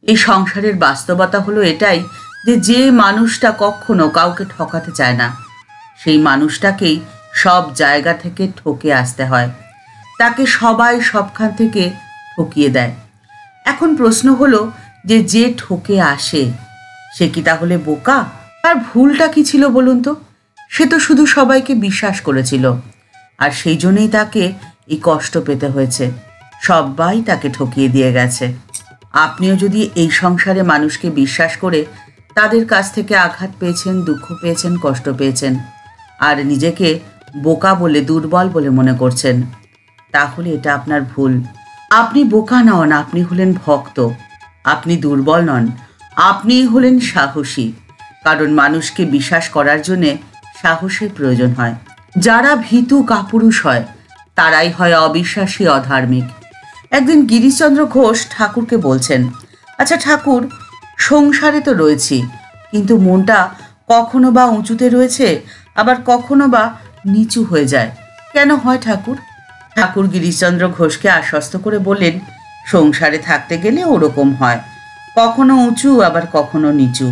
এই সংসারের বাস্তবতা হলো এটাই যে যে মানুষটা কখনো কাউকে ঠকাতে চায় না, সেই মানুষটাকেই সব জায়গা থেকে ঠকে আসতে হয়। তাকে সবাই সবখান থেকে ঠকিয়ে দেয়। এখন প্রশ্ন হলো যে যে ঠকে আসে সে কি তাহলে বোকা? তার ভুলটা কি ছিল বলুন তো? সে তো শুধু সবাইকে বিশ্বাস করেছিল, আর সেই জন্যই তাকে এই কষ্ট পেতে হয়েছে। সবাই তাকে ঠকিয়ে দিয়ে গেছে। আপনিও যদি এই সংসারে মানুষকে বিশ্বাস করে তাদের কাছ থেকে আঘাত পেয়েছেন, দুঃখ পেয়েছেন, কষ্ট পেয়েছেন, আর নিজেকে বোকা বলে, দুর্বল বলে মনে করছেন, তাহলে এটা আপনার ভুল। আপনি বোকা নন, আপনি হলেন ভক্ত। আপনি দুর্বল নন, আপনি হলেন সাহসী। কারণ মানুষকে বিশ্বাস করার জন্যে সাহসের প্রয়োজন হয়। যারা ভীতু কাপুরুষ হয় তারাই হয় অবিশ্বাসী, অধার্মিক। একদিন গিরিশচন্দ্র ঘোষ ঠাকুরকে বলছেন, আচ্ছা ঠাকুর, সংসারে তো রয়েছি, কিন্তু মনটা কখনো বা উঁচুতে রয়েছে, আবার কখনো বা নিচু হয়ে যায়, কেন হয় ঠাকুর? ঠাকুর গিরিশচন্দ্র ঘোষকে আশ্বস্ত করে বললেন, সংসারে থাকতে গেলে ওরকম হয়, কখনো উঁচু আবার কখনো নিচু,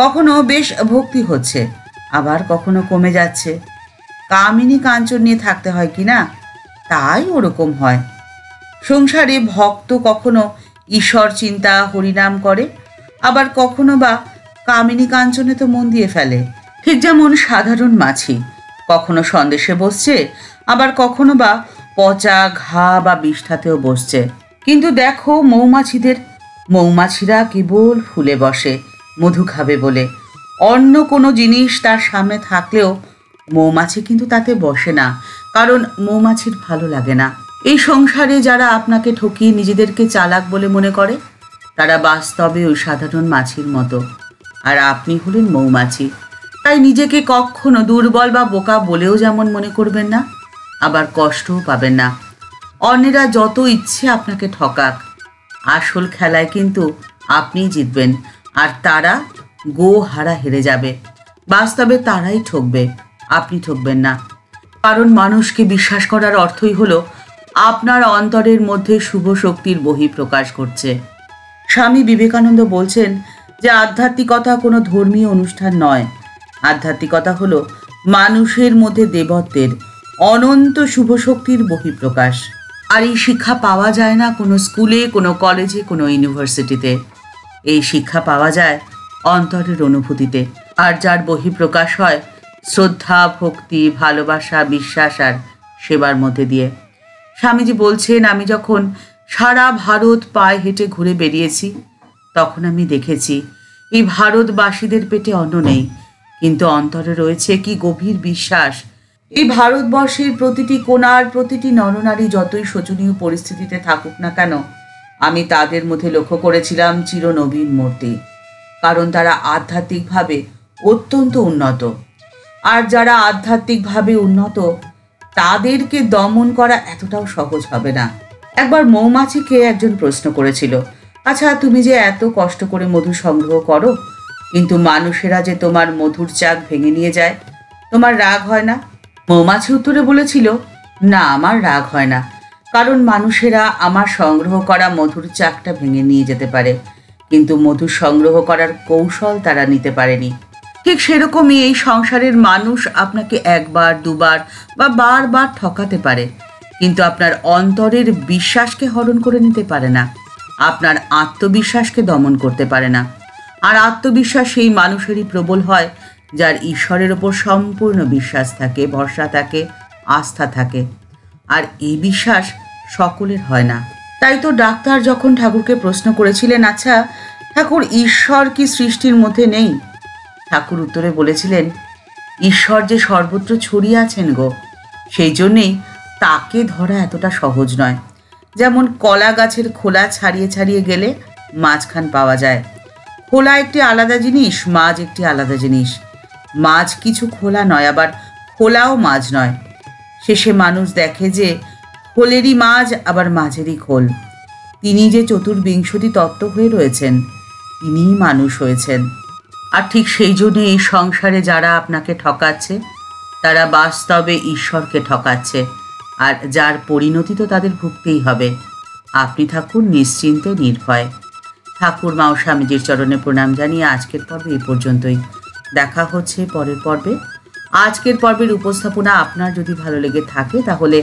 কখনো বেশ ভক্তি হচ্ছে আবার কখনো কমে যাচ্ছে। কামিনী কাঞ্চন নিয়ে থাকতে হয় কি না, তাই ওরকম হয়। সংসারে ভক্ত কখনো ঈশ্বর চিন্তা, হরিনাম করে, আবার কখনো বা কামিনী কাঞ্চনে তো মন দিয়ে ফেলে। ঠিক যেমন সাধারণ মাছি কখনো সন্দেশে বসছে, আবার কখনো বা পচা ঘা বা বিষ্ঠাতেও বসছে। কিন্তু দেখো মৌমাছিদের, মৌমাছিরা কেবল ফুলে বসে মধু খাবে বলে। অন্য কোনো জিনিস তার সামনে থাকলেও মৌমাছি কিন্তু তাতে বসে না, কারণ মৌমাছির ভালো লাগে না। এই সংসারে যারা আপনাকে ঠকিয়ে নিজেদেরকে চালাক বলে মনে করে, তারা বাস্তবে ওই সাধারণ মাছির মতো, আর আপনি হলেন মৌমাছি। তাই নিজেকে কখনো দুর্বল বা বোকা বলেও যেমন মনে করবেন না, আবার কষ্টও পাবেন না। অন্যেরা যত ইচ্ছে আপনাকে ঠকাক, আসল খেলায় কিন্তু আপনিই জিতবেন, আর তারা গো হারা হেরে যাবে। বাস্তবে তারাই ঠকবে, আপনি ঠকবেন না। কারণ মানুষকে বিশ্বাস করার অর্থই হলো আপনার অন্তরের মধ্যে শুভ শক্তির বহিঃপ্রকাশ করছে। স্বামী বিবেকানন্দ বলছেন যে আধ্যাত্মিকতা কোনো ধর্মীয় অনুষ্ঠান নয়। আধ্যাত্মিকতা হলো মানুষের মধ্যে দেবত্বের অনন্ত শুভ শক্তির বহিঃপ্রকাশ। আর এই শিক্ষা পাওয়া যায় না কোনো স্কুলে, কোনো কলেজে, কোনো ইউনিভার্সিটিতে। এই শিক্ষা পাওয়া যায় অন্তরের অনুভূতিতে, আর যার বহিঃপ্রকাশ হয় শ্রদ্ধা, ভক্তি, ভালোবাসা, বিশ্বাস আর সেবার মধ্যে দিয়ে। স্বামীজি বলছেন, আমি যখন সারা ভারত পায়ে হেঁটে ঘুরে বেরিয়েছি, তখন আমি দেখেছি এই ভারতবাসীদের পেটে অন্ন নেই, কিন্তু অন্তরে রয়েছে কি গভীর বিশ্বাস। এই ভারতবর্ষের প্রতিটি কোণার প্রতিটি নরনারী যতই শোচনীয় পরিস্থিতিতে থাকুক না কেন, আমি তাদের মধ্যে লক্ষ্য করেছিলাম চিরনবীন মূর্তি। কারণ তারা আধ্যাত্মিকভাবে অত্যন্ত উন্নত। আর যারা আধ্যাত্মিকভাবে উন্নত, তাদেরকে দমন করা এতটাও সহজ হবে না। একবার মৌমাছিকে একজন প্রশ্ন করেছিল, আচ্ছা তুমি যে এত কষ্ট করে মধু সংগ্রহ করো, কিন্তু মানুষেরা যে তোমার মধুর চাক ভেঙে নিয়ে যায়, তোমার রাগ হয় না? মৌমাছি উত্তরে বলেছিল, না, আমার রাগ হয় না, কারণ মানুষেরা আমার সংগ্রহ করা মধুর চাকটা ভেঙে নিয়ে যেতে পারে, কিন্তু মধু সংগ্রহ করার কৌশল তারা নিতে পারেনি। ঠিক সেরকমই এই সংসারের মানুষ আপনাকে একবার, দুবার বা বারবার ঠকাতে পারে, কিন্তু আপনার অন্তরের বিশ্বাসকে হরণ করে নিতে পারে না, আপনার আত্মবিশ্বাসকে দমন করতে পারে না। আর আত্মবিশ্বাস সেই মানুষেরই প্রবল হয় যার ঈশ্বরের ওপর সম্পূর্ণ বিশ্বাস থাকে, ভরসা থাকে, আস্থা থাকে। আর এই বিশ্বাস সকলের হয় না। তাই তো ডাক্তার যখন ঠাকুরকে প্রশ্ন করেছিলেন, আচ্ছা ঠাকুর, ঈশ্বর কি সৃষ্টির মধ্যে নেই? ঠাকুর উত্তরে বলেছিলেন, ঈশ্বর যে সর্বত্র ছড়িয়ে আছেন গো, সেই জন্যেই তাকে ধরা এতটা সহজ নয়। যেমন কলা গাছের খোলা ছাড়িয়ে ছাড়িয়ে গেলে মাঝখান পাওয়া যায়। খোলা একটি আলাদা জিনিস, মাঝ একটি আলাদা জিনিস। মাঝ কিছু খোলা নয়, আবার খোলাও মাঝ নয়। শেষে মানুষ দেখে যে খোলেরই মাঝ, আবার মাঝেরই খোল। তিনি যে চতুর্বিংশতি তত্ত্ব হয়ে রয়েছেন, তিনিই মানুষ হয়েছেন। আর ঠিক সেই জন্য এই সংসারে যারা আপনাকে ঠকাচ্ছে, তারা বাস্তবে ঈশ্বরকে ঠকাচ্ছে, আর যার পরিণতি তো তাদের ভুগতেই হবে। আপনি থাকুন নিশ্চিন্তে, নির্ভয়। ঠাকুর মা ও স্বামীজির চরণে প্রণাম জানিয়ে আজকের পর্বে এই পর্যন্তই। দেখা হচ্ছে পরের পর্বে। আজকের পর্বের উপস্থাপনা আপনার যদি ভালো লেগে থাকে তাহলে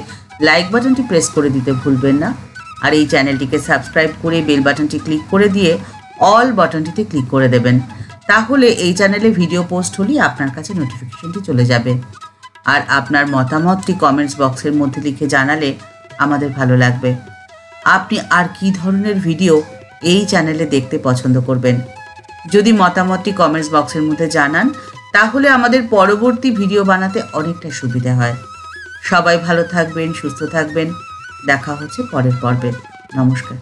লাইক বাটনটি প্রেস করে দিতে ভুলবেন না। আর এই চ্যানেলটিকে সাবস্ক্রাইব করে বেল বাটনটি ক্লিক করে দিয়ে অল বাটনটিতে ক্লিক করে দেবেন। তাহলে এই চ্যানেলে ভিডিও পোস্ট হলেই আপনার কাছে নোটিফিকেশনটি চলে যাবে। আর আপনার মতামতটি কমেন্টস বক্সের মধ্যে লিখে জানালে আমাদের ভালো লাগবে। আপনি আর কী ধরনের ভিডিও এই চ্যানেলে দেখতে পছন্দ করবেন যদি মতামতটি কমেন্টস বক্সের মধ্যে জানান, তাহলে আমাদের পরবর্তী ভিডিও বানাতে অনেকটা সুবিধা হয়। সবাই ভালো থাকবেন, সুস্থ থাকবেন। দেখা হচ্ছে পরের পর্বে। নমস্কার।